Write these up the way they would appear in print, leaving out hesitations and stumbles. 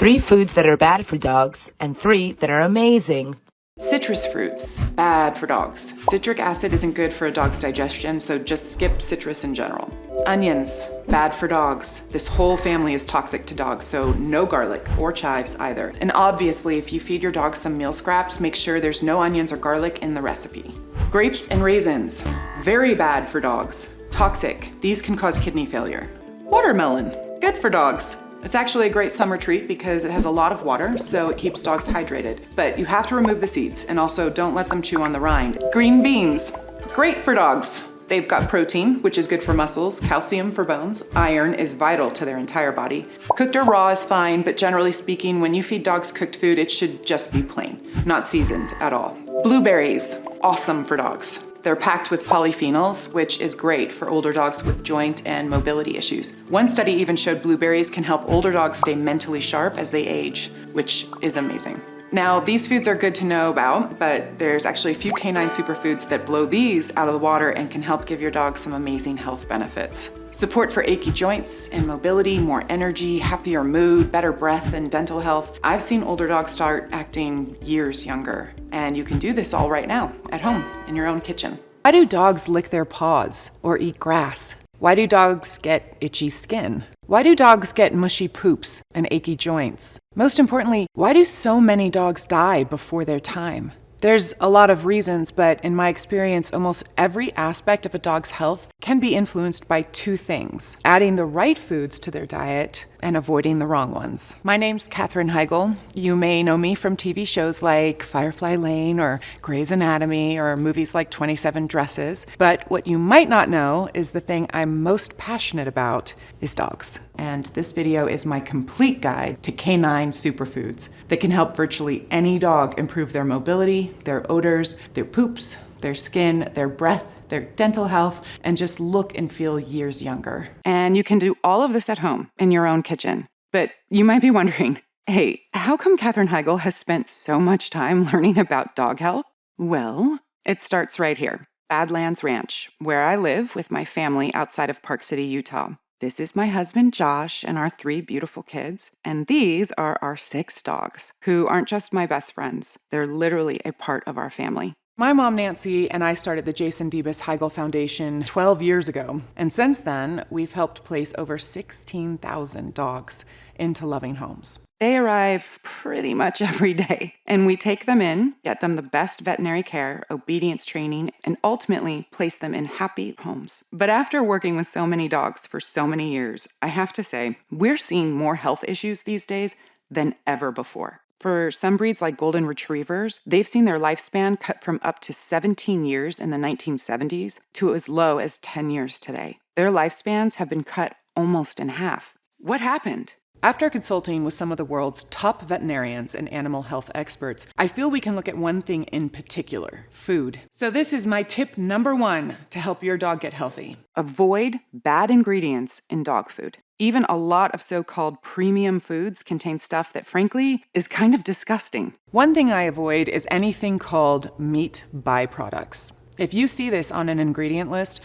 3 foods that are bad for dogs, and 3 that are amazing. Citrus fruits, bad for dogs. Citric acid isn't good for a dog's digestion, so just skip citrus in general. Onions, bad for dogs. This whole family is toxic to dogs, so no garlic or chives either. And obviously, if you feed your dog some meal scraps, make sure there's no onions or garlic in the recipe. Grapes and raisins, very bad for dogs. Toxic, these can cause kidney failure. Watermelon, good for dogs. It's actually a great summer treat because it has a lot of water, so it keeps dogs hydrated. But you have to remove the seeds, and also don't let them chew on the rind. Green beans, great for dogs. They've got protein, which is good for muscles, calcium for bones, iron is vital to their entire body. Cooked or raw is fine, but generally speaking, when you feed dogs cooked food, it should just be plain, not seasoned at all. Blueberries, awesome for dogs. They're packed with polyphenols, which is great for older dogs with joint and mobility issues. One study even showed blueberries can help older dogs stay mentally sharp as they age, which is amazing. Now, these foods are good to know about, but there's actually a few canine superfoods that blow these out of the water and can help give your dog some amazing health benefits. Support for achy joints and mobility, more energy, happier mood, better breath, and dental health. I've seen older dogs start acting years younger, and you can do this all right now, at home, in your own kitchen. Why do dogs lick their paws or eat grass? Why do dogs get itchy skin? Why do dogs get mushy poops and achy joints? Most importantly, why do so many dogs die before their time? There's a lot of reasons, but in my experience, almost every aspect of a dog's health can be influenced by 2 things: adding the right foods to their diet and avoiding the wrong ones. My name's Katherine Heigl. You may know me from TV shows like Firefly Lane or Grey's Anatomy or movies like 27 Dresses. But what you might not know is the thing I'm most passionate about is dogs. And this video is my complete guide to canine superfoods that can help virtually any dog improve their mobility, their odors, their poops, their skin, their breath, their dental health, and just look and feel years younger. And you can do all of this at home in your own kitchen. But you might be wondering, hey, how come Katherine Heigl has spent so much time learning about dog health? Well, it starts right here, Badlands Ranch, where I live with my family outside of Park City, Utah. This is my husband, Josh, and our 3 beautiful kids. And these are our 6 dogs, who aren't just my best friends. They're literally a part of our family. My mom, Nancy, and I started the Jason Debus Heigl Foundation 12 years ago. And since then, we've helped place over 16,000 dogs into loving homes. They arrive pretty much every day, and we take them in, get them the best veterinary care, obedience training, and ultimately place them in happy homes. But after working with so many dogs for so many years, I have to say, we're seeing more health issues these days than ever before. For some breeds like golden retrievers, they've seen their lifespan cut from up to 17 years in the 1970s to as low as 10 years today. Their lifespans have been cut almost in half. What happened? After consulting with some of the world's top veterinarians and animal health experts, I feel we can look at one thing in particular: food. So this is my tip number 1 to help your dog get healthy. Avoid bad ingredients in dog food. Even a lot of so-called premium foods contain stuff that, frankly, is kind of disgusting. One thing I avoid is anything called meat byproducts. If you see this on an ingredient list,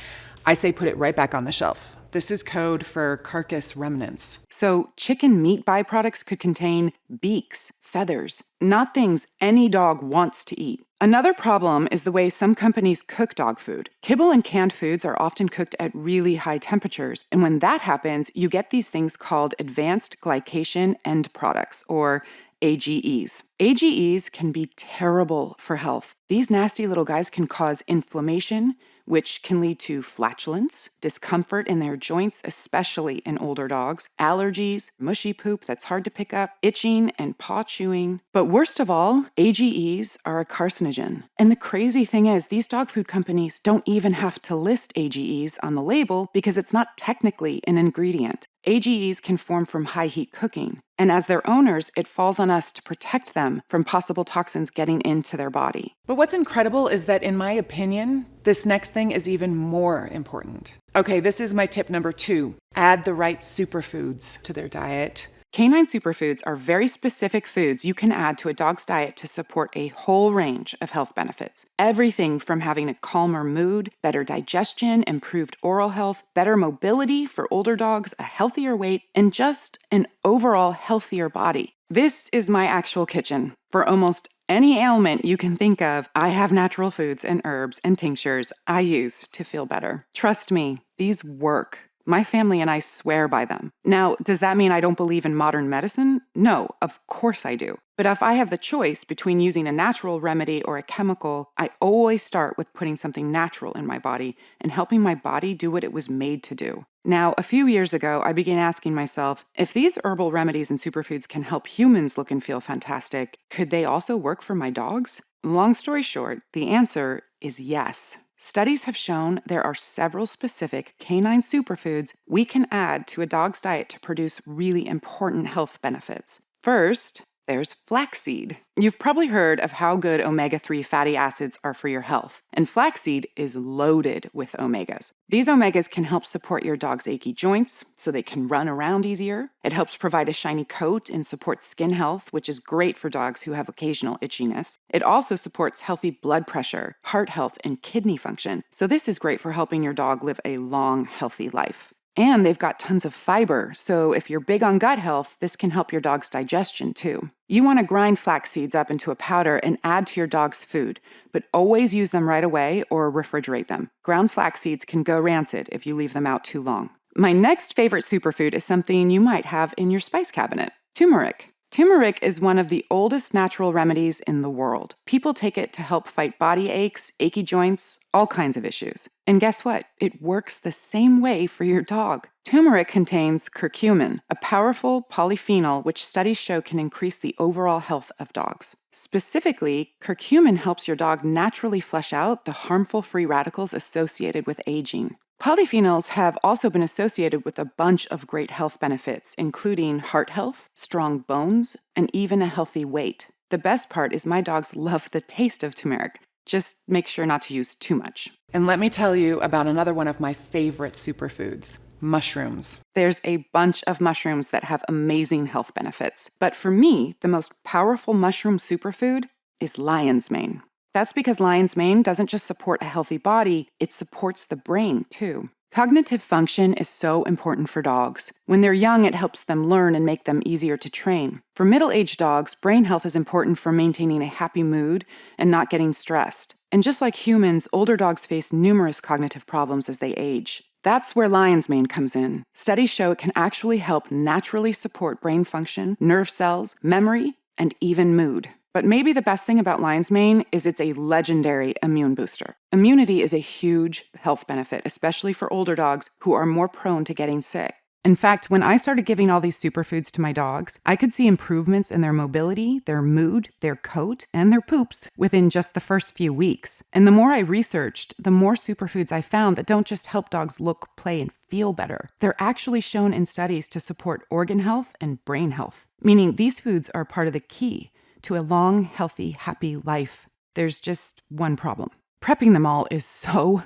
I say put it right back on the shelf. This is code for carcass remnants. So chicken meat byproducts could contain beaks, feathers, not things any dog wants to eat. Another problem is the way some companies cook dog food. Kibble and canned foods are often cooked at really high temperatures, and when that happens, you get these things called advanced glycation end products, or AGEs. AGEs can be terrible for health. These nasty little guys can cause inflammation, which can lead to flatulence, discomfort in their joints, especially in older dogs, allergies, mushy poop that's hard to pick up, itching, and paw chewing. But worst of all, AGEs are a carcinogen. And the crazy thing is, these dog food companies don't even have to list AGEs on the label because it's not technically an ingredient. AGEs can form from high heat cooking, and as their owners, it falls on us to protect them from possible toxins getting into their body. But what's incredible is that, in my opinion, this next thing is even more important. Okay, this is my tip number 2. Add the right superfoods to their diet. Canine superfoods are very specific foods you can add to a dog's diet to support a whole range of health benefits. Everything from having a calmer mood, better digestion, improved oral health, better mobility for older dogs, a healthier weight, and just an overall healthier body. This is my actual kitchen. For almost any ailment you can think of, I have natural foods and herbs and tinctures I use to feel better. Trust me, these work. My family and I swear by them. Now, does that mean I don't believe in modern medicine? No, of course I do. But if I have the choice between using a natural remedy or a chemical, I always start with putting something natural in my body and helping my body do what it was made to do. Now, a few years ago, I began asking myself, if these herbal remedies and superfoods can help humans look and feel fantastic, could they also work for my dogs? Long story short, the answer is yes. Studies have shown there are several specific canine superfoods we can add to a dog's diet to produce really important health benefits. First, there's flaxseed. You've probably heard of how good omega-3 fatty acids are for your health, and flaxseed is loaded with omegas. These omegas can help support your dog's achy joints so they can run around easier. It helps provide a shiny coat and supports skin health, which is great for dogs who have occasional itchiness. It also supports healthy blood pressure, heart health, and kidney function. So this is great for helping your dog live a long, healthy life. And they've got tons of fiber, so if you're big on gut health, this can help your dog's digestion too. You want to grind flax seeds up into a powder and add to your dog's food, but always use them right away or refrigerate them. Ground flax seeds can go rancid if you leave them out too long. My next favorite superfood is something you might have in your spice cabinet: turmeric. Turmeric is one of the oldest natural remedies in the world. People take it to help fight body aches, achy joints, all kinds of issues. And guess what? It works the same way for your dog. Turmeric contains curcumin, a powerful polyphenol which studies show can increase the overall health of dogs. Specifically, curcumin helps your dog naturally flush out the harmful free radicals associated with aging. Polyphenols have also been associated with a bunch of great health benefits, including heart health, strong bones, and even a healthy weight. The best part is my dogs love the taste of turmeric. Just make sure not to use too much. And let me tell you about another one of my favorite superfoods: mushrooms. There's a bunch of mushrooms that have amazing health benefits. But for me, the most powerful mushroom superfood is lion's mane. That's because lion's mane doesn't just support a healthy body, it supports the brain too. Cognitive function is so important for dogs. When they're young, it helps them learn and make them easier to train. For middle-aged dogs, brain health is important for maintaining a happy mood and not getting stressed. And just like humans, older dogs face numerous cognitive problems as they age. That's where lion's mane comes in. Studies show it can actually help naturally support brain function, nerve cells, memory, and even mood. But maybe the best thing about lion's mane is it's a legendary immune booster. Immunity is a huge health benefit, especially for older dogs who are more prone to getting sick. In fact, when I started giving all these superfoods to my dogs, I could see improvements in their mobility, their mood, their coat, and their poops within just the first few weeks. And the more I researched, the more superfoods I found that don't just help dogs look, play, and feel better. They're actually shown in studies to support organ health and brain health, meaning these foods are part of the key to a long, healthy, happy life. There's just one problem. Prepping them all is so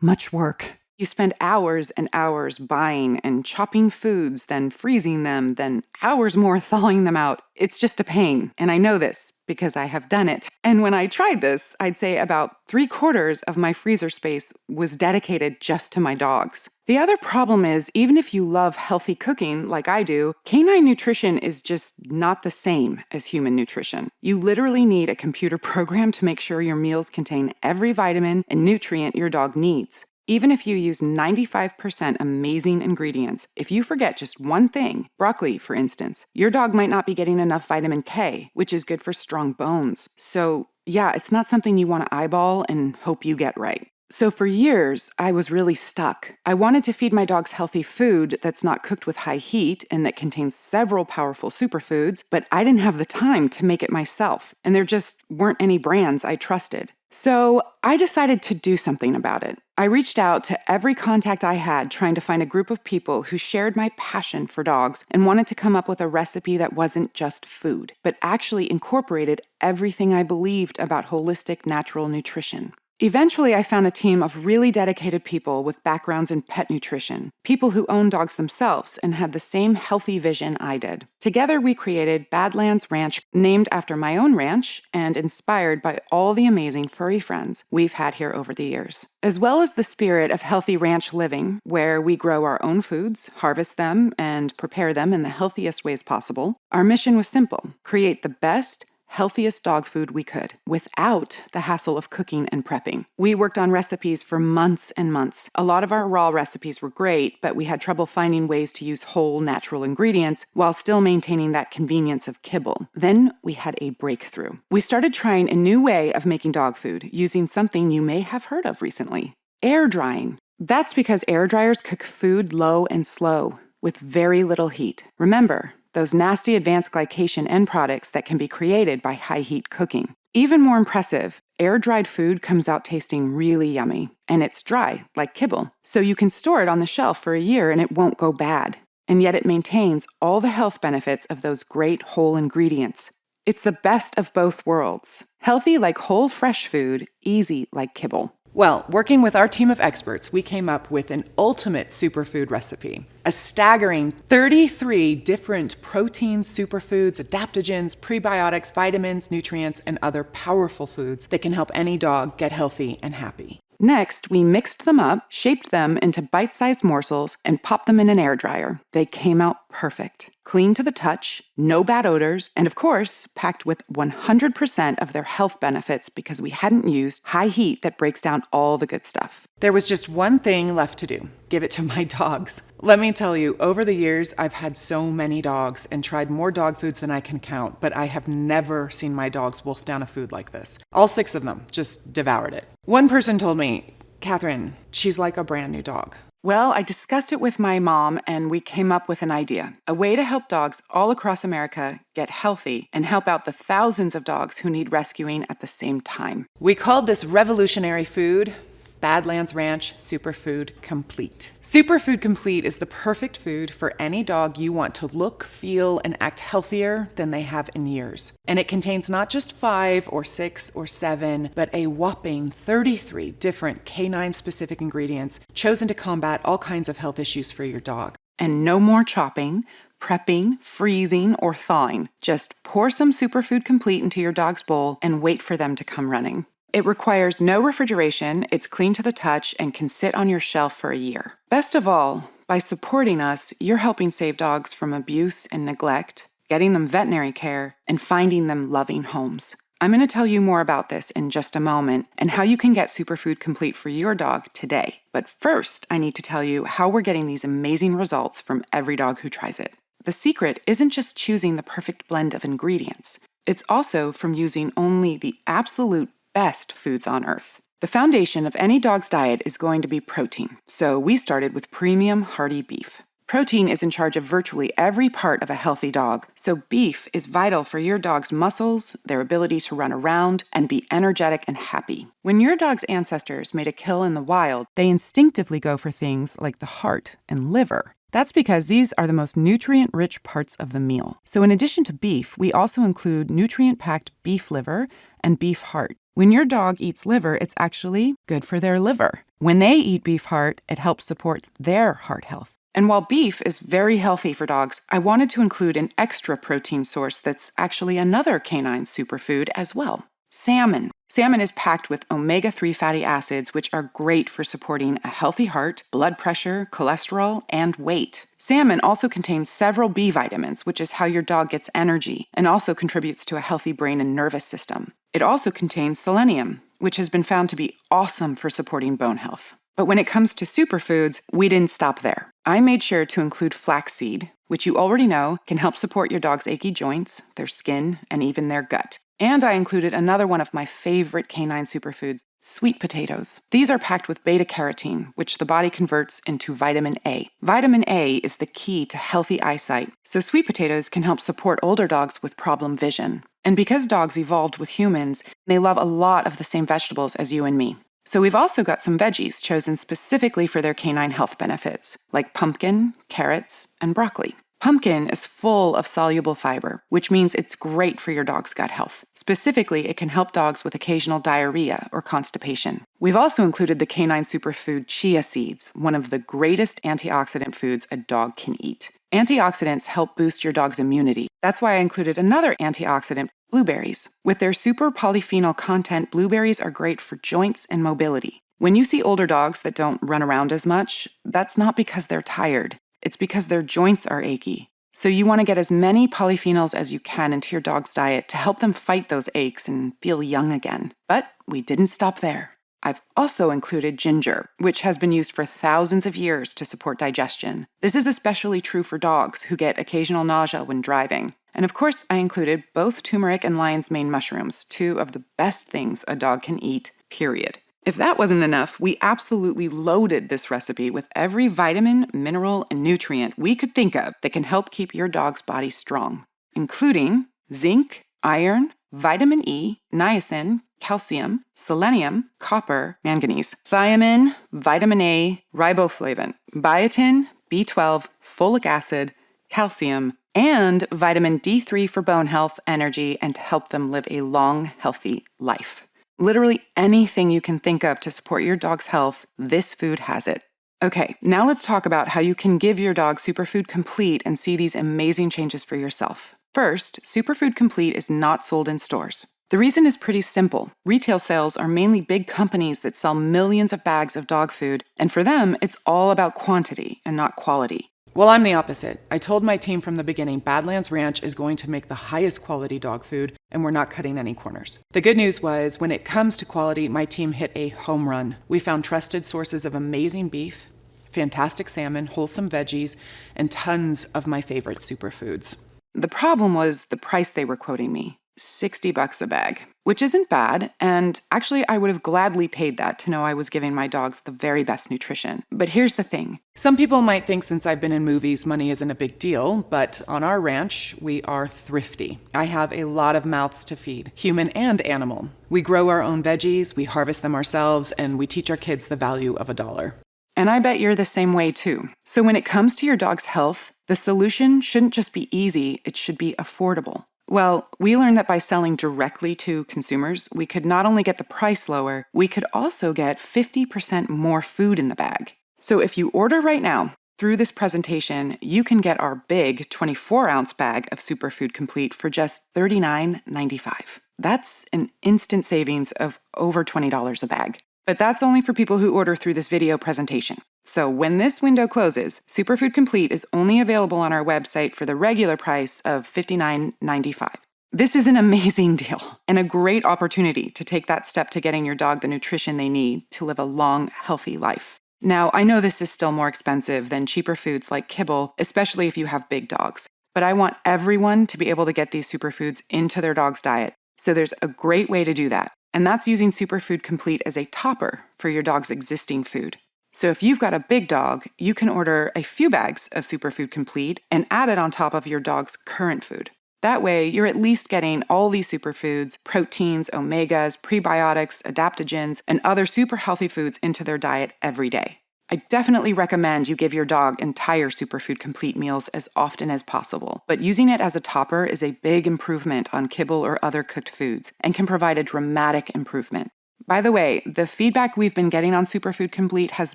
much work. You spend hours and hours buying and chopping foods, then freezing them, then hours more thawing them out. It's just a pain, and I know this because I have done it. And when I tried this, I'd say about 3/4 of my freezer space was dedicated just to my dogs. The other problem is, even if you love healthy cooking like I do, canine nutrition is just not the same as human nutrition. You literally need a computer program to make sure your meals contain every vitamin and nutrient your dog needs. Even if you use 95% amazing ingredients, if you forget just one thing, broccoli for instance, your dog might not be getting enough vitamin K, which is good for strong bones. So yeah, it's not something you want to eyeball and hope you get right. So for years, I was really stuck. I wanted to feed my dogs healthy food that's not cooked with high heat and that contains several powerful superfoods, but I didn't have the time to make it myself, and there just weren't any brands I trusted. So I decided to do something about it. I reached out to every contact I had, trying to find a group of people who shared my passion for dogs and wanted to come up with a recipe that wasn't just food, but actually incorporated everything I believed about holistic natural nutrition. Eventually, I found a team of really dedicated people with backgrounds in pet nutrition, people who own dogs themselves and had the same healthy vision I did. Together, we created Badlands Ranch, named after my own ranch and inspired by all the amazing furry friends we've had here over the years. As well as the spirit of healthy ranch living, where we grow our own foods, harvest them, and prepare them in the healthiest ways possible, our mission was simple: create the best, healthiest dog food we could without the hassle of cooking and prepping. We worked on recipes for months and months. A lot of our raw recipes were great, but we had trouble finding ways to use whole natural ingredients while still maintaining that convenience of kibble. Then we had a breakthrough. We started trying a new way of making dog food using something you may have heard of recently: air drying. That's because air dryers cook food low and slow with very little heat. Remember, those nasty advanced glycation end products that can be created by high heat cooking. Even more impressive, air-dried food comes out tasting really yummy, and it's dry, like kibble, so you can store it on the shelf for a year and it won't go bad. And yet it maintains all the health benefits of those great whole ingredients. It's the best of both worlds. Healthy like whole fresh food, easy like kibble. Well, working with our team of experts, we came up with an ultimate superfood recipe. A staggering 33 different protein superfoods, adaptogens, prebiotics, vitamins, nutrients, and other powerful foods that can help any dog get healthy and happy. Next, we mixed them up, shaped them into bite-sized morsels, and popped them in an air dryer. They came out perfect. Clean to the touch, no bad odors, and of course, packed with 100% of their health benefits because we hadn't used high heat that breaks down all the good stuff. There was just one thing left to do: give it to my dogs. Let me tell you, over the years, I've had so many dogs and tried more dog foods than I can count, but I have never seen my dogs wolf down a food like this. All 6 of them just devoured it. One person told me, "Catherine, she's like a brand new dog." Well, I discussed it with my mom and we came up with an idea: a way to help dogs all across America get healthy and help out the thousands of dogs who need rescuing at the same time. We called this revolutionary food Badlands Ranch Superfood Complete. Superfood Complete is the perfect food for any dog you want to look, feel, and act healthier than they have in years. And it contains not just 5 or 6 or 7, but a whopping 33 different canine-specific ingredients chosen to combat all kinds of health issues for your dog. And no more chopping, prepping, freezing, or thawing. Just pour some Superfood Complete into your dog's bowl and wait for them to come running. It requires no refrigeration, it's clean to the touch, and can sit on your shelf for a year. Best of all, by supporting us, you're helping save dogs from abuse and neglect, getting them veterinary care, and finding them loving homes. I'm going to tell you more about this in just a moment and how you can get Superfood Complete for your dog today. But first, I need to tell you how we're getting these amazing results from every dog who tries it. The secret isn't just choosing the perfect blend of ingredients. It's also from using only the absolute best foods on earth. The foundation of any dog's diet is going to be protein, so we started with premium hearty beef. Protein is in charge of virtually every part of a healthy dog, so beef is vital for your dog's muscles, their ability to run around, and be energetic and happy. When your dog's ancestors made a kill in the wild, they instinctively go for things like the heart and liver. That's because these are the most nutrient-rich parts of the meal. So in addition to beef, we also include nutrient-packed beef liver and beef heart. When your dog eats liver, it's actually good for their liver. When they eat beef heart, it helps support their heart health. And while beef is very healthy for dogs, I wanted to include an extra protein source that's actually another canine superfood as well: salmon. Salmon is packed with omega-3 fatty acids, which are great for supporting a healthy heart, blood pressure, cholesterol, and weight. Salmon also contains several B vitamins, which is how your dog gets energy, and also contributes to a healthy brain and nervous system. It also contains selenium, which has been found to be awesome for supporting bone health. But when it comes to superfoods, we didn't stop there. I made sure to include flaxseed, which you already know can help support your dog's achy joints, their skin, and even their gut. And I included another one of my favorite canine superfoods, sweet potatoes. These are packed with beta-carotene, which the body converts into vitamin A. Vitamin A is the key to healthy eyesight, so sweet potatoes can help support older dogs with problem vision. And because dogs evolved with humans, they love a lot of the same vegetables as you and me. So we've also got some veggies chosen specifically for their canine health benefits, like pumpkin, carrots, and broccoli. Pumpkin is full of soluble fiber, which means it's great for your dog's gut health. Specifically, it can help dogs with occasional diarrhea or constipation. We've also included the canine superfood chia seeds, one of the greatest antioxidant foods a dog can eat. Antioxidants help boost your dog's immunity. That's why I included another antioxidant, blueberries. With their super polyphenol content, blueberries are great for joints and mobility. When you see older dogs that don't run around as much, that's not because they're tired. It's because their joints are achy. So you want to get as many polyphenols as you can into your dog's diet to help them fight those aches and feel young again. But we didn't stop there. I've also included ginger, which has been used for thousands of years to support digestion. This is especially true for dogs who get occasional nausea when driving. And of course, I included both turmeric and lion's mane mushrooms, two of the best things a dog can eat, period. If that wasn't enough, we absolutely loaded this recipe with every vitamin, mineral, and nutrient we could think of that can help keep your dog's body strong, including zinc, iron, vitamin E, niacin, calcium, selenium, copper, manganese, thiamine, vitamin A, riboflavin, biotin, B12, folic acid, calcium, and vitamin D3 for bone health, energy, and to help them live a long, healthy life. Literally anything you can think of to support your dog's health, this food has it. Okay, now let's talk about how you can give your dog Superfood Complete and see these amazing changes for yourself. First, Superfood Complete is not sold in stores. The reason is pretty simple. Retail sales are mainly big companies that sell millions of bags of dog food, and for them, it's all about quantity and not quality. Well, I'm the opposite. I told my team from the beginning Badlands Ranch is going to make the highest quality dog food, and we're not cutting any corners. The good news was, when it comes to quality, my team hit a home run. We found trusted sources of amazing beef, fantastic salmon, wholesome veggies, and tons of my favorite superfoods. The problem was the price they were quoting me. $60 a bag, which isn't bad, and actually I would have gladly paid that to know I was giving my dogs the very best nutrition. But here's the thing. Some people might think since I've been in movies, money isn't a big deal, but on our ranch, we are thrifty. I have a lot of mouths to feed, human and animal. We grow our own veggies, we harvest them ourselves, and we teach our kids the value of $1. And I bet you're the same way too. So when it comes to your dog's health, the solution shouldn't just be easy, it should be affordable. Well, we learned that by selling directly to consumers, we could not only get the price lower, we could also get 50% more food in the bag. So if you order right now, through this presentation, you can get our big 24-ounce bag of Superfood Complete for just $39.95. That's an instant savings of over $20 a bag. But that's only for people who order through this video presentation. So when this window closes, Superfood Complete is only available on our website for the regular price of $59.95. This is an amazing deal and a great opportunity to take that step to getting your dog the nutrition they need to live a long, healthy life. Now, I know this is still more expensive than cheaper foods like kibble, especially if you have big dogs. But I want everyone to be able to get these superfoods into their dog's diet. So there's a great way to do that. And that's using Superfood Complete as a topper for your dog's existing food. So if you've got a big dog, you can order a few bags of Superfood Complete and add it on top of your dog's current food. That way, you're at least getting all these superfoods, proteins, omegas, prebiotics, adaptogens, and other super healthy foods into their diet every day. I definitely recommend you give your dog entire Superfood Complete meals as often as possible, but using it as a topper is a big improvement on kibble or other cooked foods and can provide a dramatic improvement. By the way, the feedback we've been getting on Superfood Complete has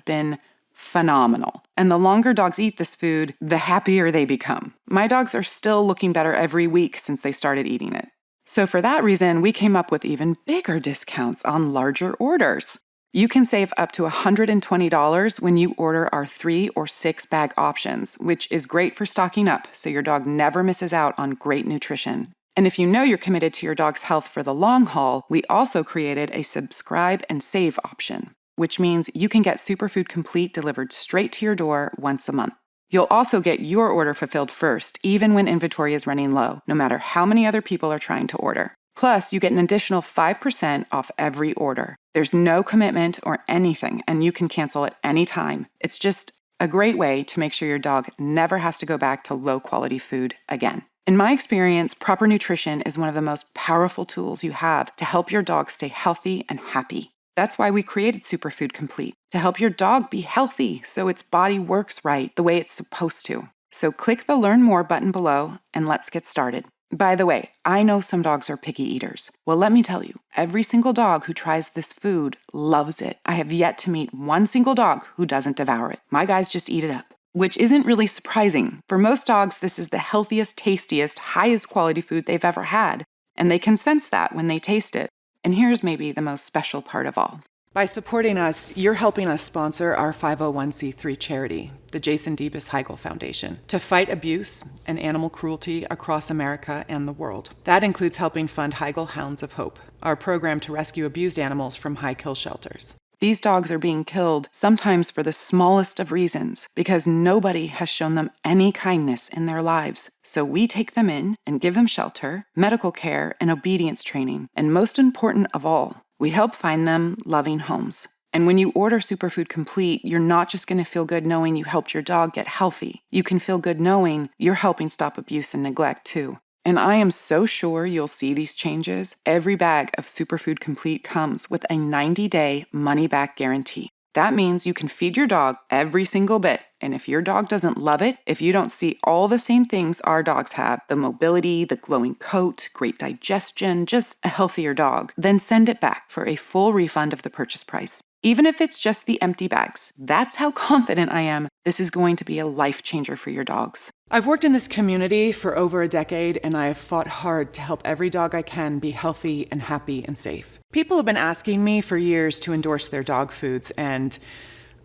been phenomenal. And the longer dogs eat this food, the happier they become. My dogs are still looking better every week since they started eating it. So for that reason, we came up with even bigger discounts on larger orders. You can save up to $120 when you order our 3 or 6 bag options, which is great for stocking up so your dog never misses out on great nutrition. And if you know you're committed to your dog's health for the long haul, we also created a subscribe and save option, which means you can get Superfood Complete delivered straight to your door once a month. You'll also get your order fulfilled first, even when inventory is running low, no matter how many other people are trying to order. Plus, you get an additional 5% off every order. There's no commitment or anything, and you can cancel at any time. It's just a great way to make sure your dog never has to go back to low-quality food again. In my experience, proper nutrition is one of the most powerful tools you have to help your dog stay healthy and happy. That's why we created Superfood Complete, to help your dog be healthy so its body works right the way it's supposed to. So click the Learn More button below and let's get started. By the way, I know some dogs are picky eaters. Well, let me tell you, every single dog who tries this food loves it. I have yet to meet one single dog who doesn't devour it. My guys just eat it up, which isn't really surprising. For most dogs, this is the healthiest, tastiest, highest quality food they've ever had, and they can sense that when they taste it. And here's maybe the most special part of all. By supporting us, you're helping us sponsor our 501c3 charity, the Jason Debus Heigl Foundation, to fight abuse and animal cruelty across America and the world. That includes helping fund Heigl Hounds of Hope, our program to rescue abused animals from high-kill shelters. These dogs are being killed sometimes for the smallest of reasons because nobody has shown them any kindness in their lives. So we take them in and give them shelter, medical care, and obedience training. And most important of all, we help find them loving homes. And when you order Superfood Complete, you're not just going to feel good knowing you helped your dog get healthy. You can feel good knowing you're helping stop abuse and neglect too. And I am so sure you'll see these changes. Every bag of Superfood Complete comes with a 90-day money-back guarantee. That means you can feed your dog every single bit. And if your dog doesn't love it, if you don't see all the same things our dogs have, the mobility, the glowing coat, great digestion, just a healthier dog, then send it back for a full refund of the purchase price. Even if it's just the empty bags, that's how confident I am this is going to be a life changer for your dogs. I've worked in this community for over a decade, and I have fought hard to help every dog I can be healthy and happy and safe. People have been asking me for years to endorse their dog foods, and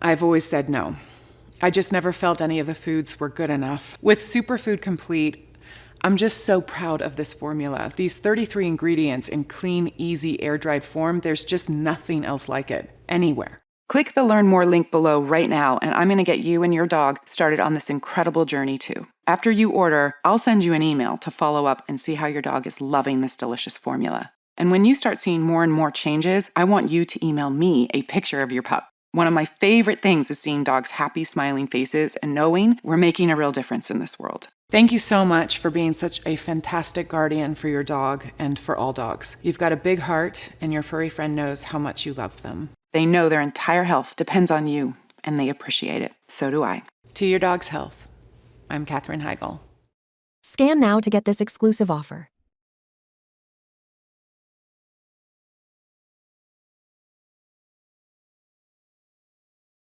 I've always said no. I just never felt any of the foods were good enough. With Superfood Complete, I'm just so proud of this formula. These 33 ingredients in clean, easy, air-dried form, there's just nothing else like it anywhere. Click the Learn More link below right now, and I'm going to get you and your dog started on this incredible journey too. After you order, I'll send you an email to follow up and see how your dog is loving this delicious formula. And when you start seeing more and more changes, I want you to email me a picture of your pup. One of my favorite things is seeing dogs' happy, smiling faces and knowing we're making a real difference in this world. Thank you so much for being such a fantastic guardian for your dog and for all dogs. You've got a big heart, and your furry friend knows how much you love them. They know their entire health depends on you, and they appreciate it. So do I. To your dog's health, I'm Katherine Heigl. Scan now to get this exclusive offer.